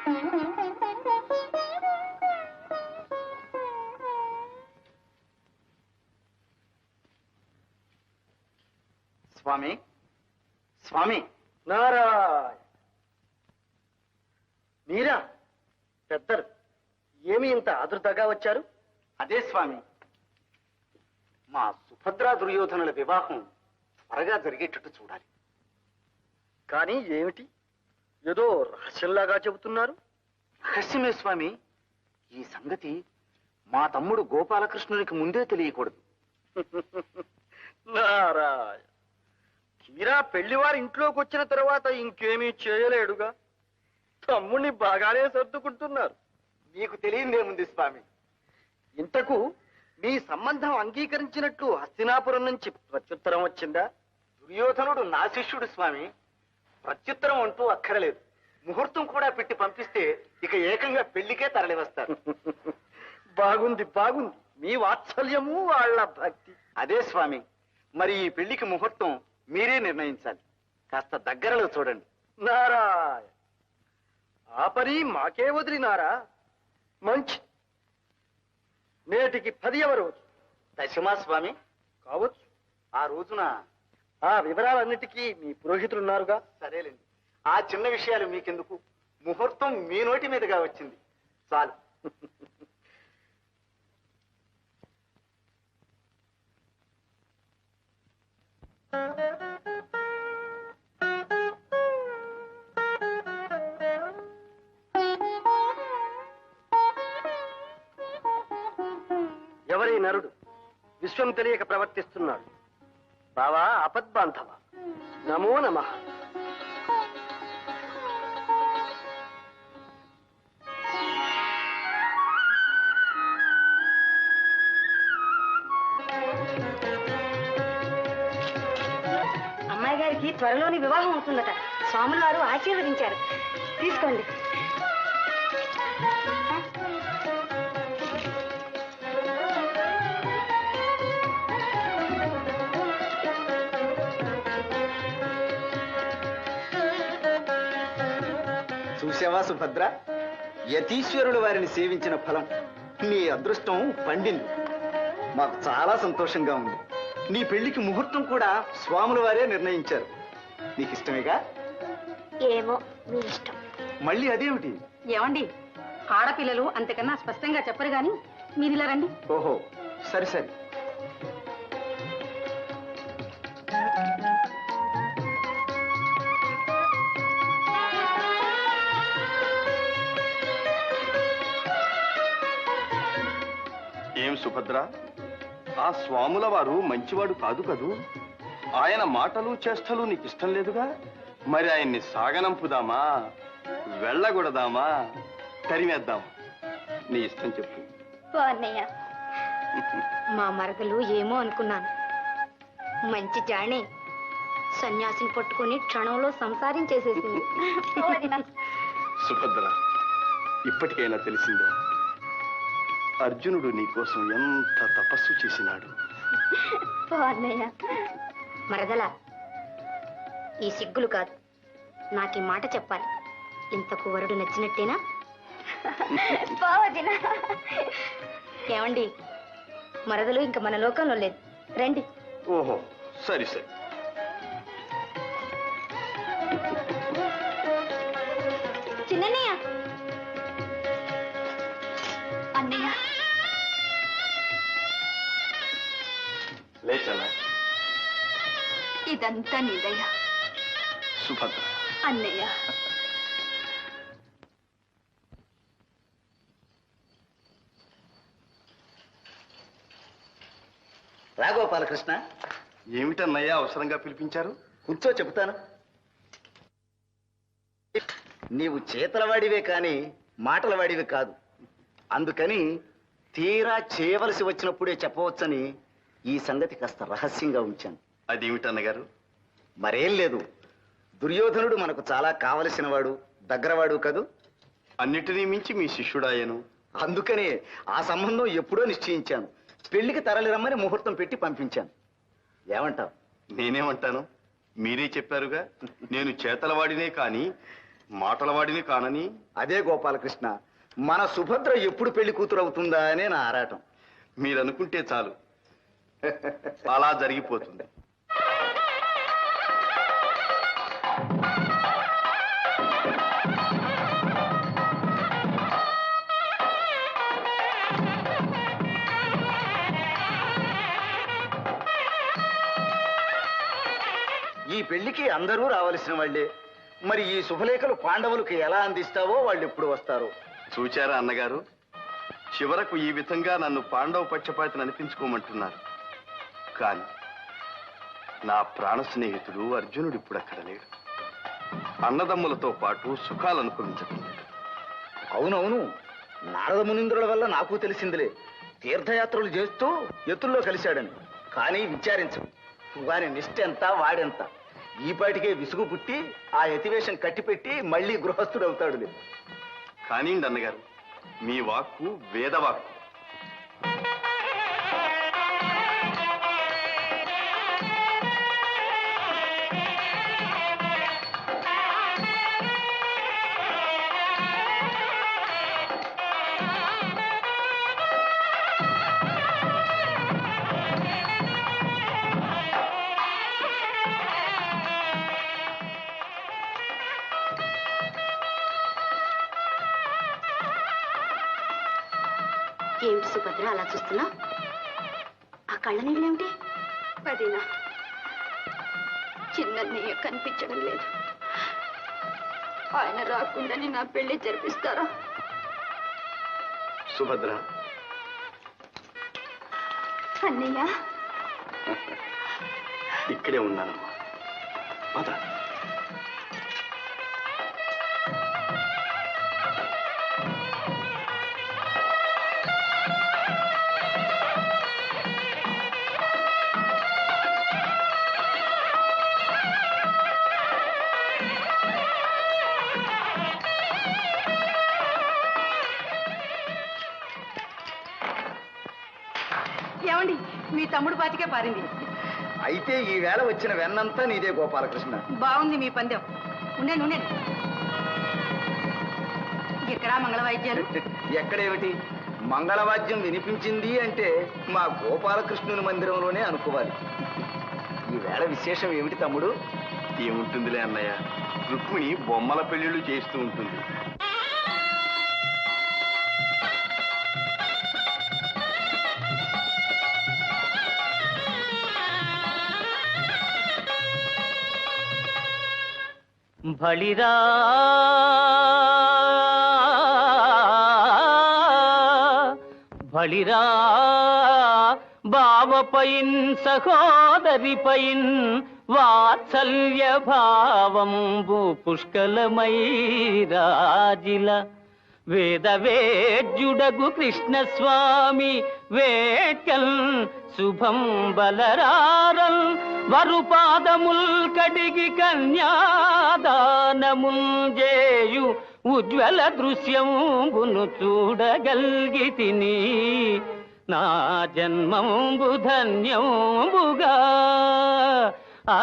స్వామి స్వామి నారాయణ, మీరా పెద్దలు? ఏమి ఇంత ఆదుర్తగా వచ్చారు? అదే స్వామి, మా సుభద్రా దుర్యోధనుల వివాహం త్వరగా జరిగేటట్టు చూడాలి. కానీ ఏమిటి, ఏదో రహస్యంలాగా చెబుతున్నారు? రహస్యమే స్వామి. ఈ సంగతి మా తమ్ముడు గోపాలకృష్ణునికి ముందే తెలియకూడదు. నారాయణ, తీరా పెళ్లివారి ఇంట్లోకి వచ్చిన తర్వాత ఇంకేమీ చేయలేడుగా. తమ్ముణ్ణి బాగానే సర్దుకుంటున్నారు. నీకు తెలియదేముంది స్వామి. ఇంతకు మీ సంబంధం అంగీకరించినట్లు హస్తినాపురం నుంచి ప్రత్యుత్తరం వచ్చిందా? దుర్యోధనుడు నా శిష్యుడు స్వామి. ప్రత్యుత్తరం అంటూ అక్కరలేదు. ముహూర్తం కూడా పెట్టి పంపిస్తే ఇక ఏకంగా పెళ్లికే తరలి వస్తారు. బాగుంది బాగుంది, మీ వాత్సల్యము వాళ్ళ భక్తి. అదే స్వామి, మరి ఈ పెళ్లికి ముహూర్తం మీరే నిర్ణయించాలి. కాస్త దగ్గరలో చూడండి. నారాయణ, ఆ పని మాకే వదిలినారా? మంచి, నేటికి 10వ రోజు. దశమా స్వామి కావచ్చు. ఆ రోజున ఆ వివరాలన్నిటికీ మీ పురోహితులున్నారుగా. సరేలేండి, ఆ చిన్న విషయాలు మీకెందుకు. ముహూర్తం మీ నోటి మీదుగా వచ్చింది చాలు. ఎవరి నరుడు విశ్వం తెలియక ప్రవర్తిస్తున్నాడు? బావా ఆపద్బాంధవ, నమో నమః. అమ్మాయి గారికి త్వరలోని వివాహం అవుతుందట. స్వాముల వారు ఆశీర్వదించారు. తీసుకోండి. చూసావా సుభద్ర, యతీశ్వరుడు వారిని సేవించిన ఫలం. నీ అదృష్టం పండింది. మాకు చాలా సంతోషంగా ఉంది. నీ పెళ్లికి ముహూర్తం కూడా స్వాముల వారే నిర్ణయించారు. నీకు ఇష్టమేగా? ఏమో, మీ ఇష్టం. మళ్ళీ అదేమిటి? ఏమండి, ఆడపిల్లలు అంతకన్నా స్పష్టంగా చెప్పరు గాని మీరు ఇలా రండి. ఓహో, సరే సరే. ఏం సుభద్ర, ఆ స్వాముల వారు మంచివాడు కాదు కదూ? ఆయన మాటలు చేష్టలు నీకు ఇష్టం లేదుగా? మరి ఆయన్ని సాగనంపుదామా, వెళ్ళగొడదామా, తరిమేద్దామా? నీ ఇష్టం చెప్పు. అన్నయ్య, మా మరదలు ఏమో అనుకున్నాను. మంచి జాణే, సన్యాసిని పట్టుకుని క్షణంలో సంసారం చేసేసింది. సుభద్ర, ఇప్పటికైనా తెలిసిందా అర్జునుడు నీకోసం ఎంత తపస్సు చేసినాడు? అన్నయ్య, మరదల, ఈ సిగ్గులు కాదు, నాకు ఈ మాట చెప్పాలి. ఇంతకు వరుడు నచ్చినట్టేనా? ఏమండి, మరదలు ఇంక మన లోకంలో లేదు. రండి. ఓహో, సరి సరి. చిన్నయ్య, అన్నయ్య, లేచలా. ఇదంతా నీదయ్యా. సుభద్ర, అన్నయ్య, రాగోపాలకృష్ణ, ఏమిటన్నయ్యా అవసరంగా పిలిపించారు? కూర్చో, చెబుతాను. నీవు చేతలవాడివే కాని మాటలవాడివి కాదు. అందుకని తీరా చేయవలసి వచ్చినప్పుడే చెప్పవచ్చని ఈ సంగతి కాస్త రహస్యంగా ఉంచాను. అదేమిటన్నగారు? మరేం లేదు, దుర్యోధనుడు మనకు చాలా కావలసిన వాడు, దగ్గరవాడు కదూ. అన్నిటినీ మించి మీ శిష్యుడాయను. అందుకనే ఆ సంబంధం ఎప్పుడో నిశ్చయించాను. పెళ్లికి తరలి రమ్మని ముహూర్తం పెట్టి పంపించాను. ఏమంటావు? నేనేమంటాను? మీరే చెప్పారుగా, నేను చేతలవాడినే కాని మాటలవాడిని కానని. అదే గోపాలకృష్ణ, మన సుభద్ర ఎప్పుడు పెళ్లి కూతురు అవుతుందా అనే నా ఆరాటం. మీరనుకుంటే చాలు, అలా జరిగిపోతుంది. ఈ పెళ్లికి అందరూ రావలసిన వాళ్ళే. మరి ఈ శుభలేఖలు పాండవులకు ఎలా అందిస్తావో వాళ్ళు ఎప్పుడు వస్తారో. చూచారా అన్నగారు, చివరకు ఈ విధంగా నన్ను పాండవ పక్షపాతిని అనిపించుకోమంటున్నారు. కానీ నా ప్రాణ స్నేహితుడు అర్జునుడు ఇప్పుడు అక్కడ లేడు. అన్నదమ్ములతో పాటు సుఖాలు అనుభవించటం లేదు. అవునవును, నారద మునీంద్రుల వల్ల నాకు తెలిసిందిలే. తీర్థయాత్రలు చేస్తూ ఎత్తుల్లో కలిశాడని. కానీ విచారించు, వారి నిష్ఠ ఎంత, వాడెంత. ఈ పాటికే విసుగు పుట్టి ఆ యతివేషం కట్టిపెట్టి మళ్ళీ గృహస్థుడు అవుతాడులే. కానివ్వండి అన్నగారు, మీ వాక్కు వేదవాక్కు. ఏమిటి సుభద్ర అలా చూస్తున్నా? ఆ కళ్ళ నీళ్ళేమిటి? వదినా, చిన్నయ్య కనిపించడం లేదు. ఆయన రాకుండానే నా పెళ్లి జరిపిస్తారా? సుభద్ర, అన్నయ్య ఇక్కడే ఉన్నానమ్మా. పద. ఏమండి, మీ తమ్ముడు బాతికే పారింది. అయితే ఈ వేళ వచ్చిన వెన్నంతా నీదే గోపాలకృష్ణ. బాగుంది మీ పందెం. ఉండండి ఉండండి. ఎక్కడా మంగళ వాయిద్యాలు? ఎక్కడేమిటి, మంగళవాద్యం వినిపించింది అంటే మా గోపాలకృష్ణుని మందిరంలోనే అనుకోవాలి. ఈ వేళ విశేషం ఏమిటి తమ్ముడు? ఏముంటుందిలే అన్నయ్య, రుక్మిణి బొమ్మల పెళ్లిళ్ళు చేస్తూ ఉంటుంది. బలిరా బలిరా బావపైన్ సహోదరిపైన్ వాత్సల్య భావంబు పుష్కలమై రాజిల వేదవేద్యుడగు కృష్ణస్వామి వేట్కల్ శుభం బలరారల్ వరుపాదముల్ కడిగి కన్యాదానముల్ జేయు ఉజ్వల దృశ్యంబును చూడగల్గితిని. నా జన్మంబు ధన్యంబుగా ఆ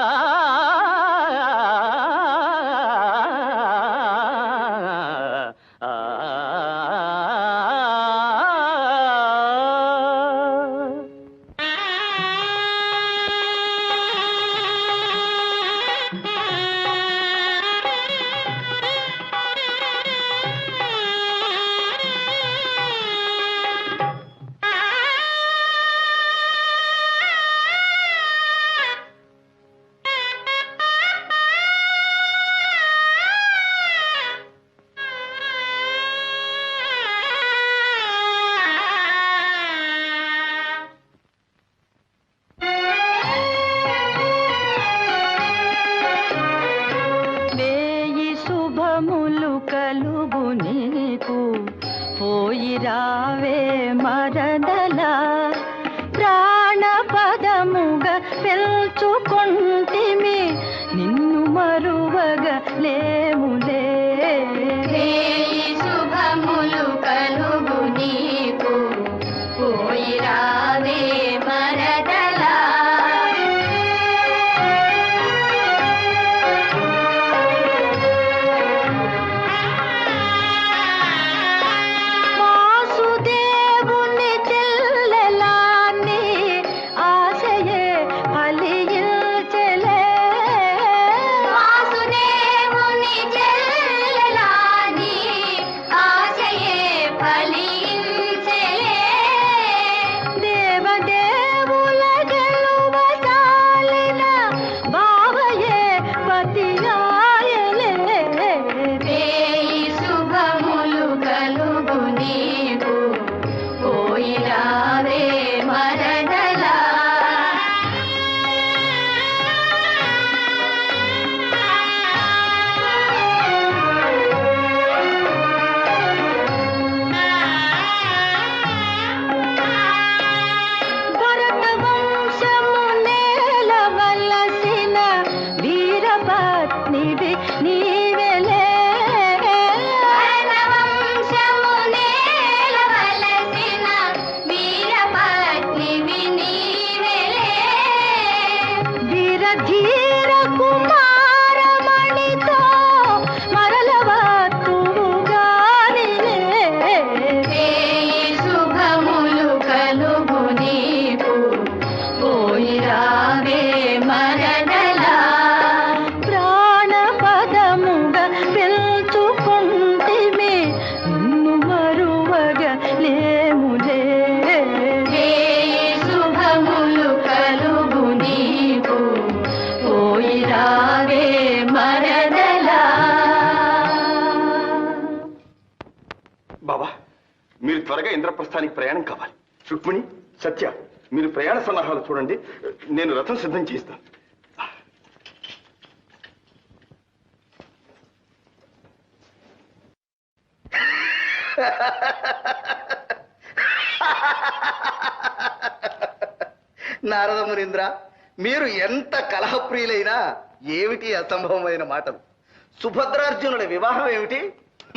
రావే మరదలా ప్రాణపదముగ పెల్చుకొంటిమి నిన్ను మరువగ లేములే. శుభములు కలుగు నీకు పోయి రావే మరదలా. బాబా మీరు త్వరగా ఇంద్రప్రస్థానికి ప్రయాణం కావాలి. రుక్మిణి, సత్య, మీరు ప్రయాణ సన్నాహాలు చూడండి, నేను రథం సిద్ధం చేస్తాను. నారద మునీంద్ర, మీరు ఎంత కలహప్రియులైనా ఏమిటి అసంభవమైన మాటలు? సుభద్రార్జునుల వివాహం ఏమిటి,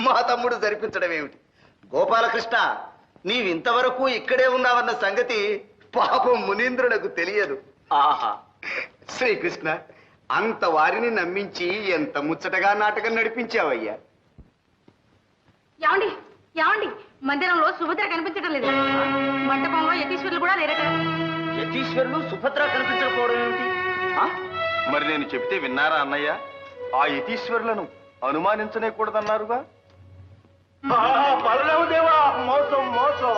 మా తమ్ముడు జరిపించడం ఏమిటి? గోపాలకృష్ణ, నీవింతవరకు ఇక్కడే ఉన్నావన్న సంగతి పాపం మునీంద్రులకు తెలియదు. ఆహా, శ్రీకృష్ణ, అంత వారిని నమ్మించి ఎంత ముచ్చటగా నాటకం నడిపించావయ్యా. ఏమండి ఏమండి, మందిరంలో సుభద్ర కనిపించడం లేదు. మండపంలో యతీశ్వరులు కూడా లేరట. యతీశ్వరులు సుభద్ర కనిపించకపోవడం ఏమిటి? మరి నేను చెప్తే విన్నారా అన్నయ్య? ఆ యతీశ్వరులను అనుమానించనే కూడదన్నారుగా. బలరామదేవా, మోసం మోసం.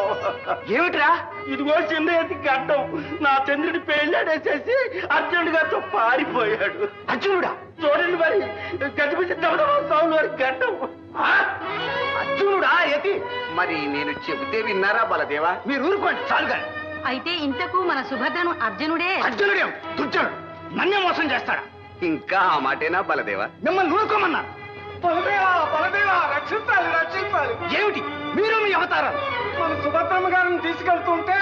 ఏమిట్రా? ఇదిగో చిన్న ఎత్తి గడ్డం నా చంద్రుడి పెళ్ళాడేసేసి అర్జునుడి గారితో పారిపోయాడు. అర్జునుడా? చూడండి మరి, గడిపించి స్వామి వారి గడ్డం. అర్జునుడా యతి? మరి నేను చెబితే విన్నారా బలదేవా? మీరు ఊరుకోండి చాలుగా. అయితే ఇంతకు మన సుభద్రను అర్జునుడే. అర్జునుడేం దుర్జనుడు, నన్నే మోసం చేస్తాడా? ఇంకా ఆ మాటేనా బలదేవా? మిమ్మల్ని ఊరుకోమన్నా. బలదేవా, బలదేవా, రక్షించాలి, రక్షించాలి. ఏమిటి మీరు మీ అవతారాలు? మన సుభద్రమ్మ గారిని తీసుకెళ్తుంటే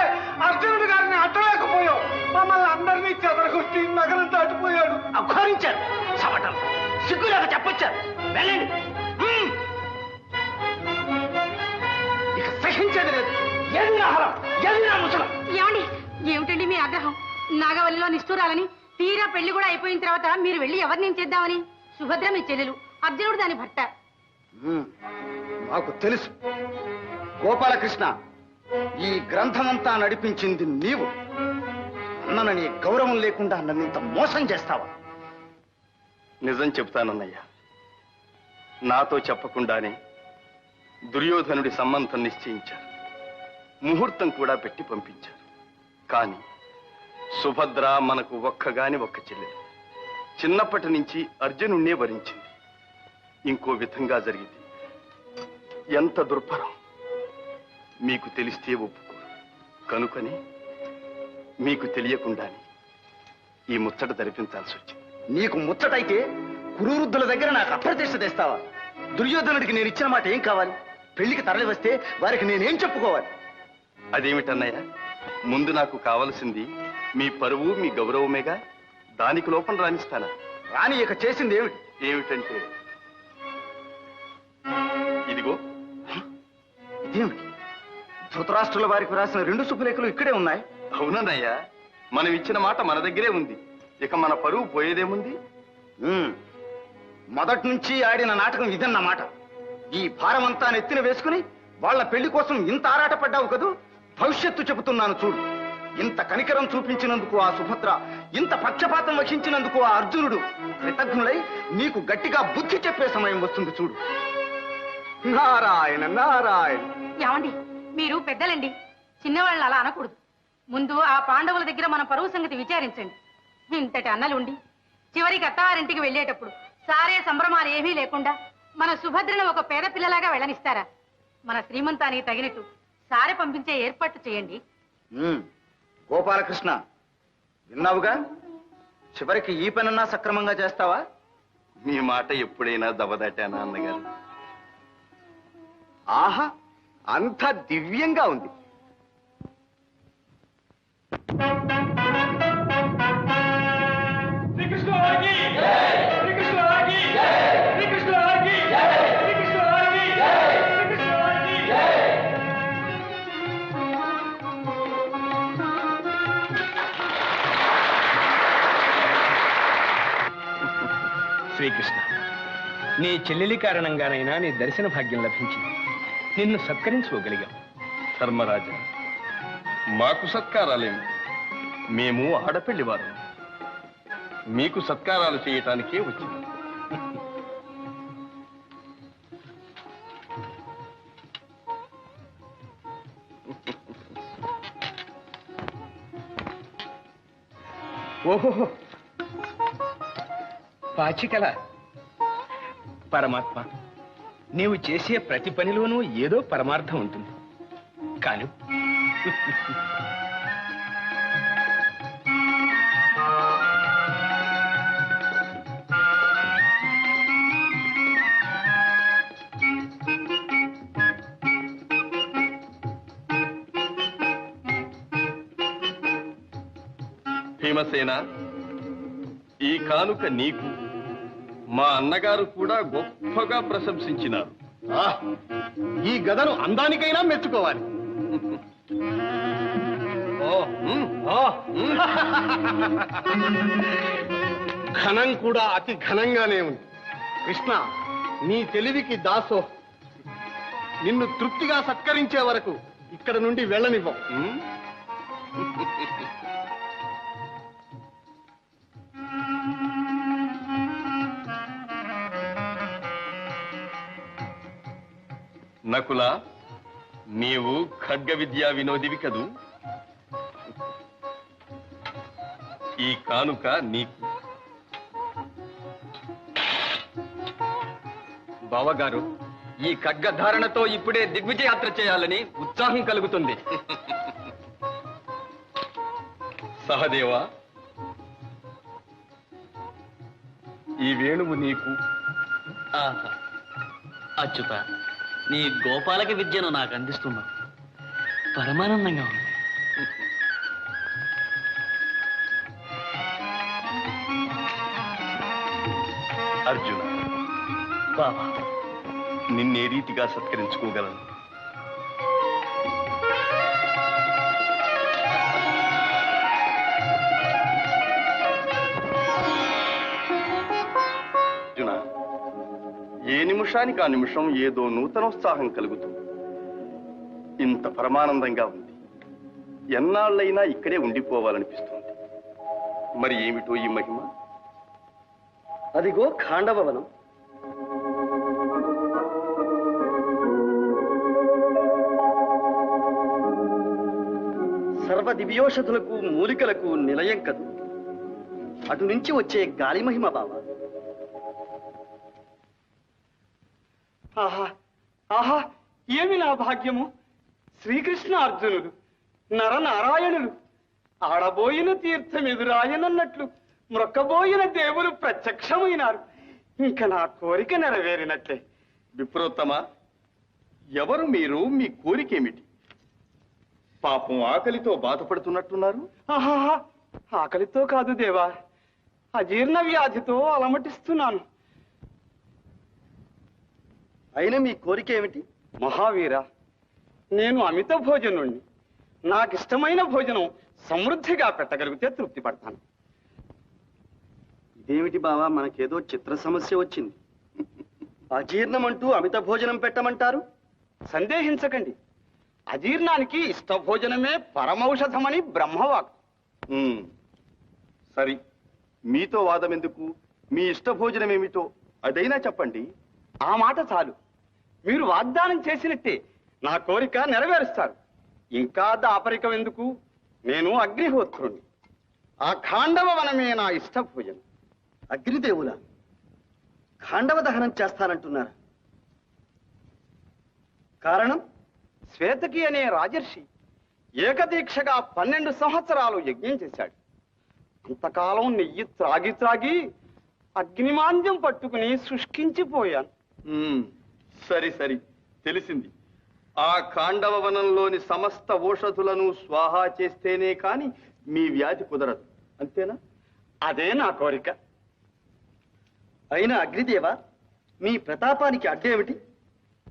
అర్జునుడి గారిని అడ్డలేకపోయాం. మమ్మల్ని అందరినీ చెదరగొట్టి నగరం దాటిపోయాడు. అఘోరించారు, చవటం సిగ్గులాగా చెప్పొచ్చారు. వెళ్ళండి. ఇక సహించేది లేదు. ఏది నా హరం, ఏది నా ముసలం? ఏమండి, ఏమిటండి మీ ఆగ్రహం? నాగవల్లిలో నిష్ఠూరాలని, తీరా పెళ్లి కూడా అయిపోయిన తర్వాత మీరు వెళ్ళి ఎవరిని చేద్దామని? సుభద్ర మీ చెల్లెలు, అర్జునుడు దాని భర్త. నాకు తెలుసు గోపాలకృష్ణ, ఈ గ్రంథమంతా నడిపించింది నీవు. అన్నని గౌరవం లేకుండా నన్ను ఇంత మోసం చేస్తావా? నిజం చెప్తానన్నయ్య, నాతో చెప్పకుండానే దుర్యోధనుడి సంబంధం నిశ్చయించారు. ముహూర్తం కూడా పెట్టి పంపించారు. కానీ సుభద్ర మనకు ఒక్కగాని ఒక్క చెల్లెలు. చిన్నప్పటి నుంచి అర్జునుణ్ణే వరించింది. ఇంకో విధంగా జరిగింది. ఎంత దుర్భరం! మీకు తెలిస్తే ఒప్పుకోరు. కనుకని మీకు తెలియకుండానే ఈ ముచ్చట జరిపించాల్సి వచ్చింది. నీకు ముచ్చటైతే కురువృద్ధుల దగ్గర నాకు అప్రతిష్ట తెస్తావా? దుర్యోధనుడికి నేను ఇచ్చిన మాట ఏం కావాలి? పెళ్లికి తరలి వస్తే వారికి నేనేం చెప్పుకోవాలి? అదేమిటన్నయ్య, ముందు నాకు కావలసింది మీ పరువు, మీ గౌరవమేగా. దానికి లోపం రాణిస్తానా? రాని ఇక చేసింది ఏమిటి? ఏమిటంటే ఇదిగో. ఇదేమిటి? ధృతరాష్ట్రుల వారికి రాసిన 2 శుభలేఖలు ఇక్కడే ఉన్నాయి. అవునన్నయ్య, మనం ఇచ్చిన మాట మన దగ్గరే ఉంది. ఇక మన పరువు పోయేదేముంది? మొదటి నుంచి ఆడిన నాటకం ఇదన్నమాట. ఈ భారమంతా నెత్తిన వేసుకుని వాళ్ళ పెళ్లి కోసం ఇంత ఆరాటపడ్డావు కదూ. భవిష్యత్తు చెబుతున్నాను చూడు. ఇంత కనికరం చూపించినందుకు ఆ సుభద్ర, ఇంత పక్షపాతం వహించినందుకు ఆ అర్జునుడు కృతజ్ఞులై నీకు గట్టిగా బుద్ధి చెప్పే సమయం వస్తుంది చూడు. నారాయణ నారాయణ. ఏమండి, మీరు పెద్దలండి, చిన్నవాళ్ళని అలా అనకూడదు. ముందు ఆ పాండవుల దగ్గర మన పరువు సంగతి విచారించండి. ఇంతటి అన్నలుండి చివరికి అత్తవారింటికి వెళ్ళేటప్పుడు సారే సంభ్రమాలు ఏమీ లేకుండా మన సుభద్రను ఒక పేద పిల్లలాగా వెళ్ళనిస్తారా? మన శ్రీమంతానికి తగినట్టు సారె పంపించే ఏర్పాట్లు చేయండి. గోపాలకృష్ణ, విన్నావుగా? చివరికి ఈ పనన్నా సక్రమంగా చేస్తావా? మీ మాట ఎప్పుడైనా దవదాటానా అన్నగారు? ఆహా, అంత దివ్యంగా ఉంది. శ్రీకృష్ణ, నీ చెల్లెలి కారణంగానైనా నీ దర్శన భాగ్యం లభించింది. నిన్ను సత్కరించుకోగలిగాం. ధర్మరాజా, మాకు సత్కారాలేమి? మేము ఆడపెళ్లివారు. మీకు సత్కారాలు చేయటానికే వచ్చింది. ఓహో, పాచికల పరమాత్మ, నీవు చేసే ప్రతి పనిలోనూ ఏదో పరమార్థం ఉంటుంది. కాను భీమసేన, ఈ కానుక నీకు మా అన్నగారు కూడా గొప్పగా ప్రశంసించినారు. ఈ గదను అందానికైనా మెచ్చుకోవాలి. ఘనం కూడా అతి ఘనంగానే ఉంది. కృష్ణ, నీ తెలివికి దాసో. నిన్ను తృప్తిగా సత్కరించే వరకు ఇక్కడ నుండి వెళ్ళనివ్వం. నకుల, నీవు ఖడ్గ విద్యా వినోదివి కదూ. ఈ కానుక నీకు. బావగారు, ఈ ఖడ్గధారణతో ఇప్పుడే దిగ్విజయాత్ర చేయాలని ఉత్సాహం కలుగుతుంది. సహదేవా, ఈ వేణువు నీకు. ఆహా, అచ్యుత, నీ గోపాలక విద్యను నాకు అందిస్తున్నావు. పరమానందంగా ఉంది. అర్జున, బావా, నిన్నే రీతిగా సత్కరించుకోగలను? అర్జున, ఏ నిమిషానికి ఆ నిమిషం ఏదో నూతనోత్సాహం కలుగుతుంది. ఇంత పరమానందంగా ఉంది. ఎన్నాళ్ళైనా ఇక్కడే ఉండిపోవాలనిపిస్తుంది. మరి ఏమిటో ఈ మహిమ? అదిగో ఖాండవవనం. సర్వ దివ్యోషధులకు మూలికలకు నిలయం కదు. అటు నుంచి వచ్చే గాలి మహిమ బావ. ఆహా ఆహా, ఏమి నా భాగ్యము! శ్రీకృష్ణ అర్జునుడు నరనారాయణులు ఆడబోయిన తీర్థం ఎదురాయనన్నట్లు మ్రొక్కబోయిన దేవులు ప్రత్యక్షమైనారు. ఇంక నా కోరిక నెరవేరినట్లే. విప్రోత్తమ, ఎవరు మీరు? మీ కోరికేమిటి? పాపం ఆకలితో బాధపడుతున్నట్టున్నారు. ఆహా, ఆకలితో కాదు దేవా, అజీర్ణ వ్యాధితో అలమటిస్తున్నాను. అయినా మీ కోరిక ఏమిటి? మహావీర, నేను అమిత భోజనుణ్ణి. నాకిష్టమైన భోజనం సమృద్ధిగా పెట్టగలిగితే తృప్తి పడతాను. ఇదేమిటి బావా, మనకేదో చిత్ర సమస్య వచ్చింది. అజీర్ణం అంటూ అమిత భోజనం పెట్టమంటారు? సందేహించకండి, అజీర్ణానికి ఇష్ట భోజనమే పరమౌషధమని బ్రహ్మవాక్. సరి, మీతో వాదం ఎందుకు? మీ ఇష్ట భోజనం ఏమిటో అదైనా చెప్పండి. ఆ మాట చాలు. మీరు వాగ్దానం చేసినట్టే నా కోరిక నెరవేరుస్తారు. ఇంకా దాపరికం ఎందుకు? నేను అగ్నిహోత్రుణ్ణి. ఆ ఖాండవ వనమే నా ఇష్ట భోజనం. అగ్నిదేవుల ఖాండవ దహనం చేస్తానంటున్నారు. కారణం? శ్వేతకి అనే రాజర్షి ఏకదీక్షగా 12 సంవత్సరాలు యజ్ఞం చేశాడు. అంతకాలం నెయ్యి త్రాగి త్రాగి అగ్నిమాంద్యం పట్టుకుని శుష్కించిపోయాను. సరి సరి, తెలిసింది. ఆ ఖాండవ వనంలోని సమస్త ఓషధులను స్వాహా చేస్తేనే కాని మీ వ్యాధి కుదరదు, అంతేనా? అదే నా కోరిక. అయినా అగ్నిదేవ, మీ ప్రతాపానికి అడ్డేమిటి?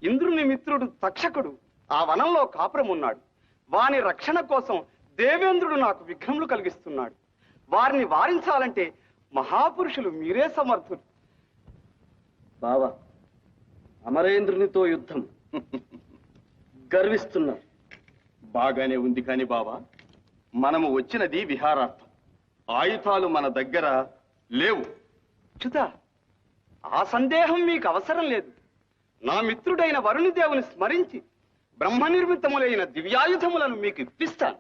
ఇంద్రుని మిత్రుడు తక్షకుడు ఆ వనంలో కాపురం ఉన్నాడు. వాని రక్షణ కోసం దేవేంద్రుడు నాకు విఘ్నములు కలిగిస్తున్నాడు. వారిని వారించాలంటే మహాపురుషులు మీరే సమర్థులు. బావా, అమరేంద్రునితో యుద్ధం గర్విస్తున్నారు. బాగానే ఉంది కాని బావా, మనము వచ్చినది విహారార్థం. ఆయుధాలు మన దగ్గర లేవు. చ్యుత, ఆ సందేహం మీకు అవసరం లేదు. నా మిత్రుడైన వరుణిదేవుని స్మరించి బ్రహ్మ నిర్మితములైన దివ్యాయుధములను మీకు ఇప్పిస్తాను.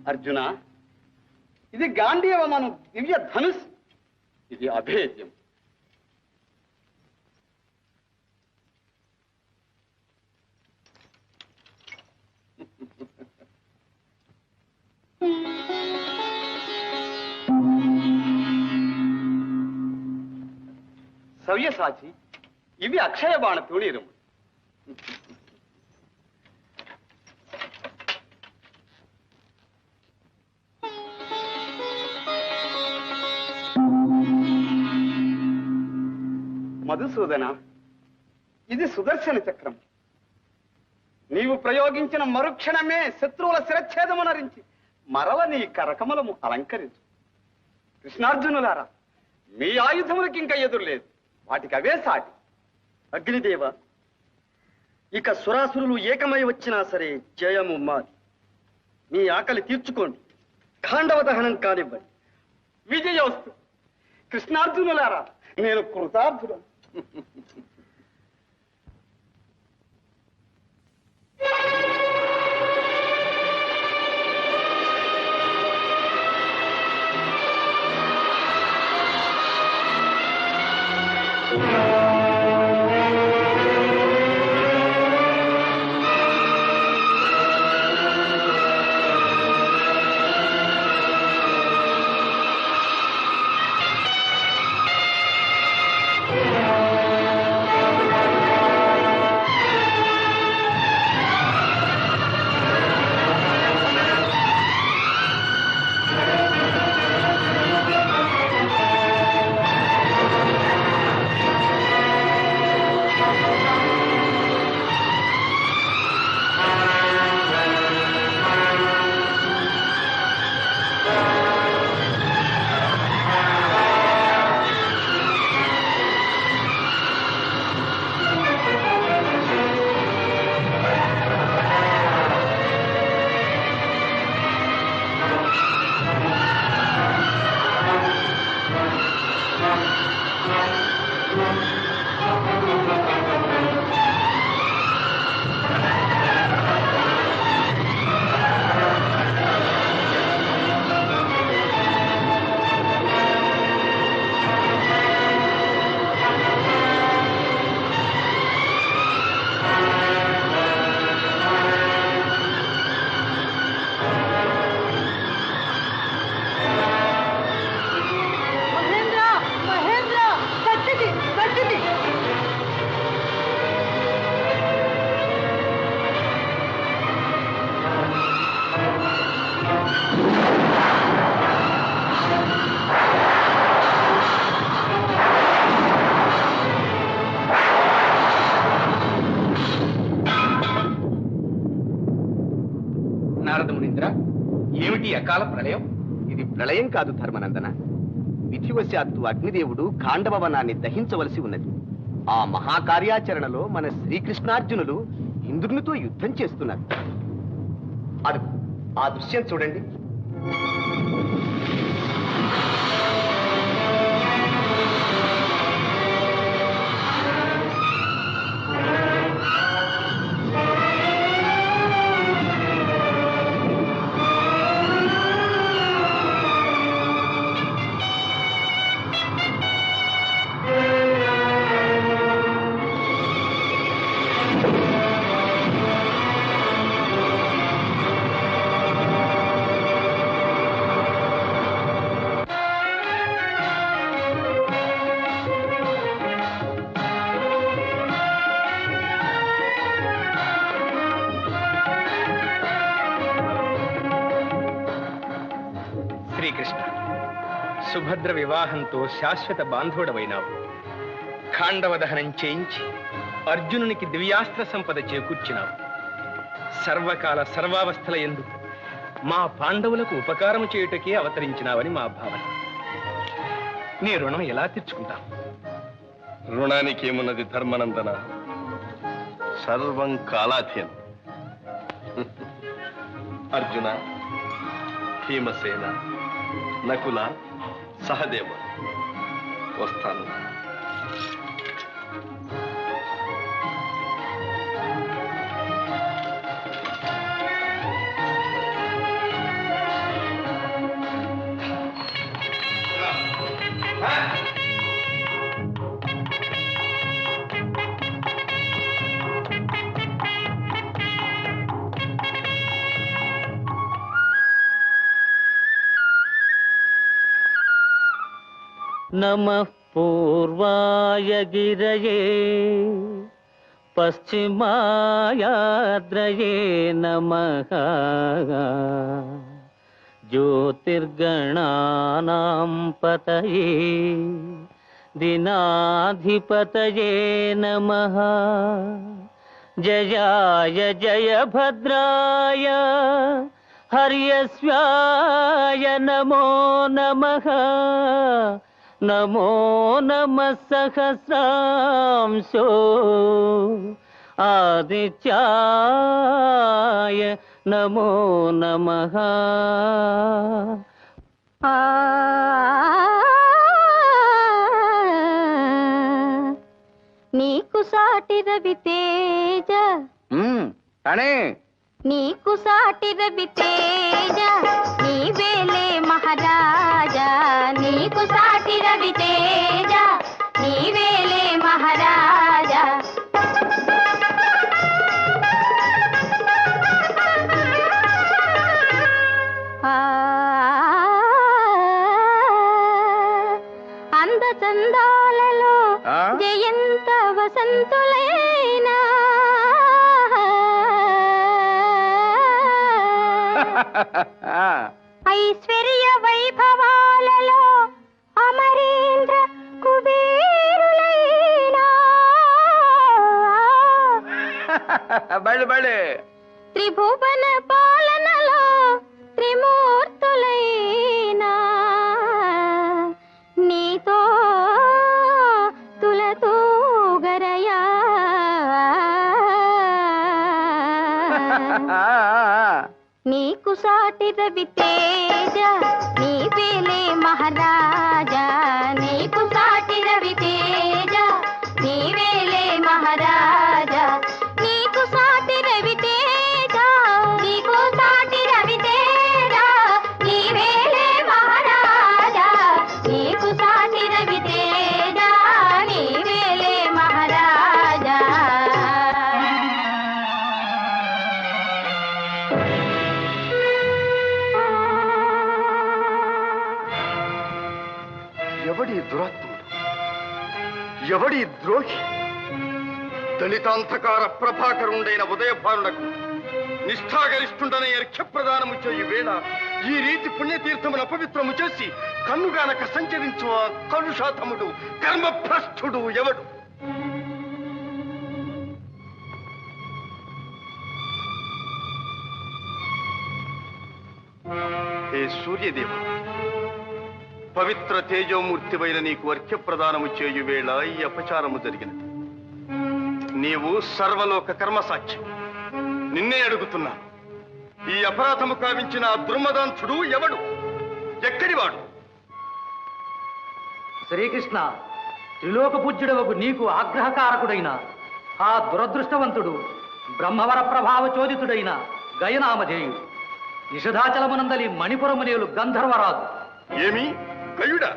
అర్జున, ఇది గాంధీవమను దివ్య ధనుస్, ఇది అభేద్యం. సవ్యసాచి, ఇవి అక్షయ బాణ తూణీరము. మధుసూదన, ఇది సుదర్శన చక్రం. నీవు ప్రయోగించిన మరుక్షణమే శత్రువుల శిరచ్ఛేదమునరించి మరల నీ కరకమలము అలంకరించు. కృష్ణార్జునులారా, మీ ఆయుధములకి ఇంకా ఎదురులేదు, వాటికి అవే సాటి. అగ్నిదేవ, ఇక సురాసురులు ఏకమై వచ్చినా సరే జయము మాది. మీ ఆకలి తీర్చుకోండి, ఖాండవ దహనం కానివ్వండి. విజయోస్తు. కృష్ణార్జునులారా, నేను కృతార్థుడను. నారదమునింద్ర, ఏమిటి అకాల ప్రళయం? ఇది ప్రళయం కాదు ధర్మనందన. విధివశాత్తు అగ్నిదేవుడు ఖాండవ వనాన్ని దహించవలసి ఉన్నది. ఆ మహాకార్యాచరణలో మన శ్రీకృష్ణార్జునులు ఇంద్రునితో యుద్ధం చేస్తున్నారు. అది ఆ దృశ్యం చూడండి. శ్రీకృష్ణ, సుభద్ర వివాహంతో శాశ్వత బాంధవుడవైనావు. ఖాండవ దహనం చేయించి అర్జునునికి దివ్యాస్త్ర సంపద చేకూర్చినావు. సర్వకాల సర్వావస్థల యందు మా పాండవులకు ఉపకారము చేయుటకే అవతరించినావని మా భావన. నీ రుణం ఎలా తీర్చుకుంటాం? రుణానికి ఏమున్నది ధర్మనందన, సర్వం కాలాధీనం. అర్జున, భీమసేన, నకుల, సహదేవ, వస్తాను. नमः पूर्वाय गिरये पश्चिमायाद्रये नमः ज्योतिर्गणानां पतये दिनाधिपतये नमः जयाय जयभद्राय हर्यस्वाय नमो नमः नमो नमः सहस्रांशो आदित्याय नमो नमः నీకు సాటి రవి తేజ నీకు సాటి రవి తేజ నీవేలే మహారాజా నీకు సాటి రవి తేజ నీవేలే మహారాజా అందచందాలలో జయంత వసంతులైనా ఐశ్వర్య వైభవాలలో అమరేంద్ర కుబేరులైనా త్రిభువన పాలనలో త్రిమూర్తులైనా నీతో తులతో గరయా నీకు సాటి రవి తేజ నీవేలే మహారాజా నీకు సాటి రవి తేజ నీవేలే మహారాజా నీకు సాటి రవి తేజ నీకు సాటి రవి తేజ నీవేలే మహారాజా నీకు సాటి రవి తేజ నీవేలే మహారాజా ఎవడి దురాత్ముడు, ఎవడి ద్రోహి? దళితాంధకార ప్రభాకరుండైన ఉదయభానులకు నిష్ఠాగరిష్ఠుండనే అర్ఘ్యప్రదానము చేయు వేళ ఈ రీతి పుణ్యతీర్థమును అపవిత్రము చేసి కన్నుగానక సంచరించు ఆ కలుషాతముడు కర్మభ్రష్టుడు ఎవడు? హే సూర్యదేవ, పవిత్ర తేజోమూర్తివైన నీకు అర్ఘ్యప్రదానము చేయు వేళ ఈ అపచారము జరిగినది. నీవు సర్వలోక కర్మసాక్షి. నిన్నే అడుగుతున్నాను, ఈ అపరాధము కావించిన ఆ దుర్మదాంతుడు ఎవడు? ఎక్కడివాడు? శ్రీకృష్ణ, త్రిలోక పూజ్యుడవకు నీకు ఆగ్రహకారకుడైన ఆ దురదృష్టవంతుడు బ్రహ్మవర ప్రభావ చోదితుడైన గయనామధేయుడు నిషధాచలమునందలి మణిపురమునేలు గంధర్వరాజు. ఏమి గయుడా,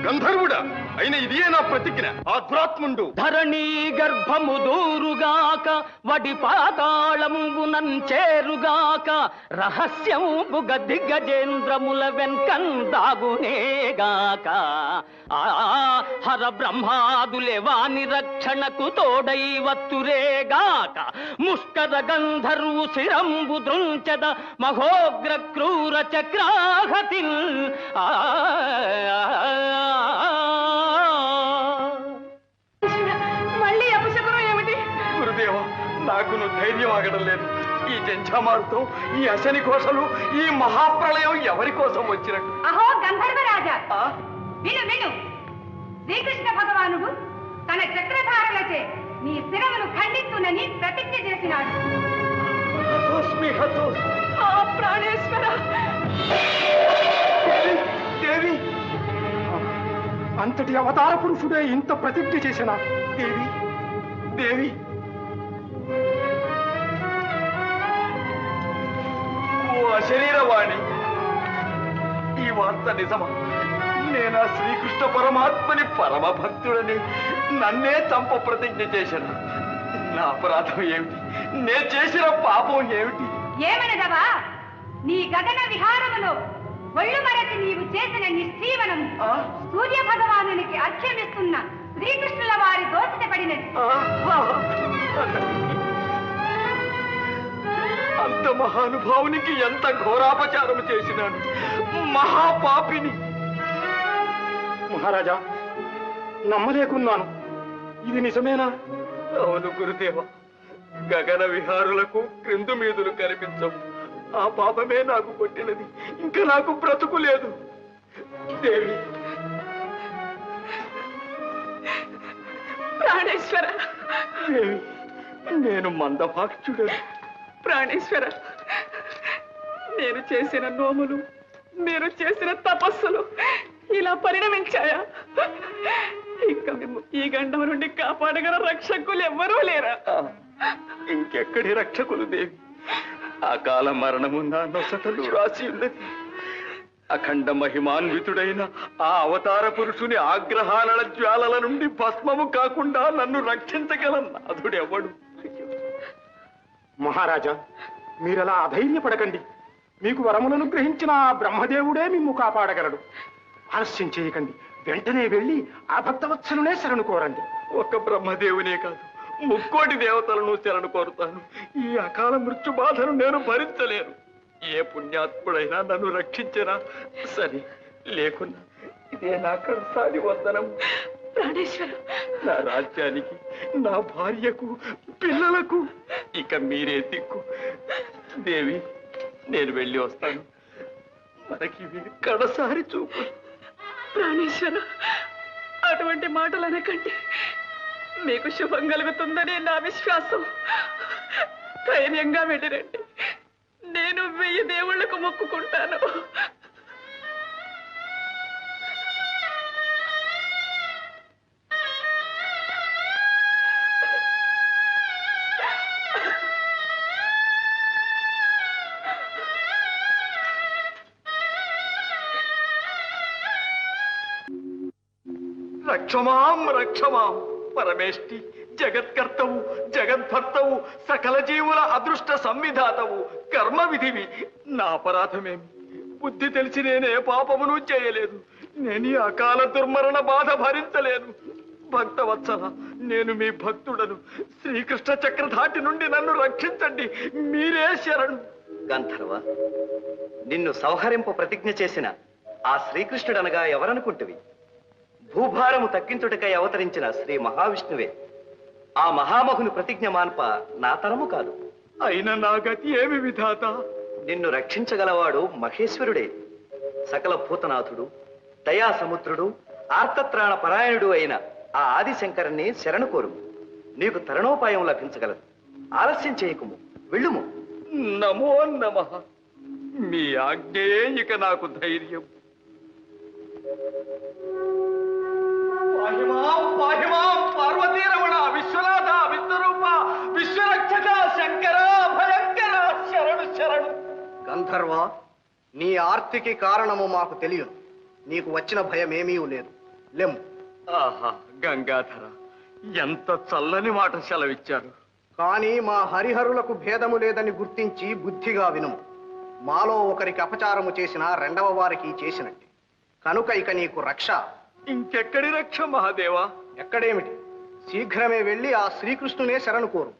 గంధర్వుడా అయిన ఇదే నా ప్రతిజ్ఞ. ఆ దురాత్ముండు ధరణీ గర్భము దూరుగాక వడి పాతాళంబునం చేరుగాక రహస్యంబుగ దిగ్గజేంద్రముల వెన్కందాగునేగాక హర బ్రహ్మాదులే వాని రక్షణకు తోడై వత్తురేగాక ముష్కర గంధర్వు శిరంబు దృంచద మహోగ్ర క్రూర చక్రాహతిల్ మళ్ళీ అపశకునం ఏమిటి? గురుదేవ, నాకును ధైర్యం ఆగడం లేదు. ఈ జంఝామారుతో, ఈ అశని కోసలు, ఈ మహాప్రళయం ఎవరి కోసం వచ్చినట్టు? అహో గంధర్వరాజా, విను విను. శ్రీకృష్ణ భగవానుడు తన చక్రధారులచే నీ శిరమును ఖండిస్తునని ప్రతిజ్ఞ చేసినాడు. ప్రాణేశ్వర దేవి, అంతటి అవతార పురుషుడే ఇంత ప్రతిజ్ఞ చేసిన దేవి, దేవి ఓ అశరీరవాణి, ఈ వార్త నిజమా? నేను ఆ శ్రీకృష్ణ పరమాత్మని పరమ భక్తుడని నన్నే చంప ప్రతిజ్ఞ చేశాను. నా అపరాధం ఏమిటి? నే చేసిన పాపం ఏమిటి? ఏమనదవా? నీ గగన విహారములో ఒళ్ళు మరచి నీవు చేసిన నిశ్చీవనం సూర్య భగవానునికి అర్ఘ్యమిస్తున్న శ్రీకృష్ణుల వారి దోషత పడినది. అంత మహానుభావునికి ఎంత ఘోరాపచారం చేసినాను! మహాపాపిని! మహారాజా, నమ్మలేకున్నాను. ఇది నిజమేనా? అవును గురుదేవ. గగన విహారులకు క్రిందు మీదులు కనిపించవు. ఆ పాపమే నాకు కొట్టినది. ఇంకా నాకు బ్రతుకు లేదు. దేవి, ప్రాణేశ్వర, దేవి, నేను మందభాక్షుడను. ప్రాణేశ్వర, నేను చేసిన నోములు, మీరు చేసిన తపస్సులు ఇలా పరిణమించాయా? ఇంకా మేము ఈ గండం నుండి కాపాడగల రక్షకులు ఎవ్వరూ లేరా? ఇంకెక్కడి రక్షకులు దేవి? అకాల మరణము నా నొసటలు రాసి ఉన్నది. అఖండ మహిమాన్వితుడైన ఆ అవతార పురుషుని ఆగ్రహాల జ్వాలల నుండి భస్మము కాకుండా నన్ను రక్షించగల నాథుడెవడు? మహారాజా, మీరలా అధైర్యపడకండి. మీకు వరములను గ్రహించిన ఆ బ్రహ్మదేవుడే మిమ్ము కాపాడగలడు. ఆలస్యం చేయకండి. వెంటనే వెళ్ళి ఆ భక్తవత్సలునే శరణు కోరండి. ఒక్క బ్రహ్మదేవునే కాదు, ముక్కోటి దేవతలను శరణు కోరుతాను. ఈ అకాల మృత్యు బాధను నేను భరించలేను. ఏ పుణ్యాత్ముడైనా నన్ను రక్షించరా సరే, లేకున్నా ఇదే నా కర్సాది వందనం. ప్రాణేశ్వర, నా రాజ్యానికి, నా భార్యకు, పిల్లలకు ఇక మీరే దిక్కు. దేవి, నేను వెళ్ళి వస్తాను. మనకి కడసారి చూపు. ప్రాణేశ్వర, అటువంటి మాటలు అనకండి. మీకు శుభం కలుగుతుందని నా విశ్వాసం. ధైర్యంగా వెళ్ళిరండి. నేను 1000 దేవుళ్లకు మొక్కుకుంటాను. రక్షమాం రక్షమాం పరమేష్టి, జగత్కర్తవు, జగద్భర్తవు, సకల జీవుల అదృష్ట సంవిధాతవు, కర్మ విధివి. నా అపరాధమేమి? బుద్ధి తెలిసి నేనే పాపమును చేయలేదు. నేను ఈ అకాల దుర్మరణ బాధ భరించలేను. భక్తవత్సల, నేను మీ భక్తుడను. శ్రీకృష్ణ చక్రధాటి నుండి నన్ను రక్షించండి. మీరే శరణు. గంధర్వ, నిన్ను సంహరింపు ప్రతిజ్ఞ చేసిన ఆ శ్రీకృష్ణుడనగా ఎవరనుకుంటువి? భూభారము తగ్గించుటకై అవతరించిన శ్రీ మహావిష్ణువే. ఆ మహామహుని ప్రతిజ్ఞ మాన్ప నా తరము కాదు. అయిన నా గతి ఏమి విధాత? నిన్ను రక్షించగలవాడు మహేశ్వరుడే. సకల భూతనాథుడు, దయాసముద్రుడు, ఆర్తత్రాణ పరాయణుడు అయిన ఆ ఆదిశంకరుని శరణు కోరు. నీకు తరుణోపాయం లభించగలదు. ఆలస్యం చేయకుము, వెళ్ళుము. నమో నమః. మీ ఆజ్ఞయే ఇక నాకు ధైర్యం. పాహిమాం పాహిమాం పార్వతీరమణ, విశ్వనాథ, విశ్వరూప, విశ్వరక్షక, శంకర, భయంకర, శరణు శరణు. గంధర్వ, నీ ఆర్తికి కారణము మాకు తెలియదు. నీకు వచ్చిన భయమేమీ లేదు. లెమ్. ఆహా, గంగాధర, ఎంత చల్లని మాట సెలవిచ్చారు. కానీ మా హరిహరులకు భేదము లేదని గుర్తించి బుద్ధిగా వినుము. మాలో ఒకరికి అపచారము చేసిన రెండవ వారికి చేసినట్టే. కనుక ఇక నీకు రక్ష. ఇంకెక్కడి రక్ష మహాదేవా? ఎక్కడేమిటి, శీఘ్రమే వెళ్ళి ఆ శ్రీకృష్ణునే శరణు కోరు.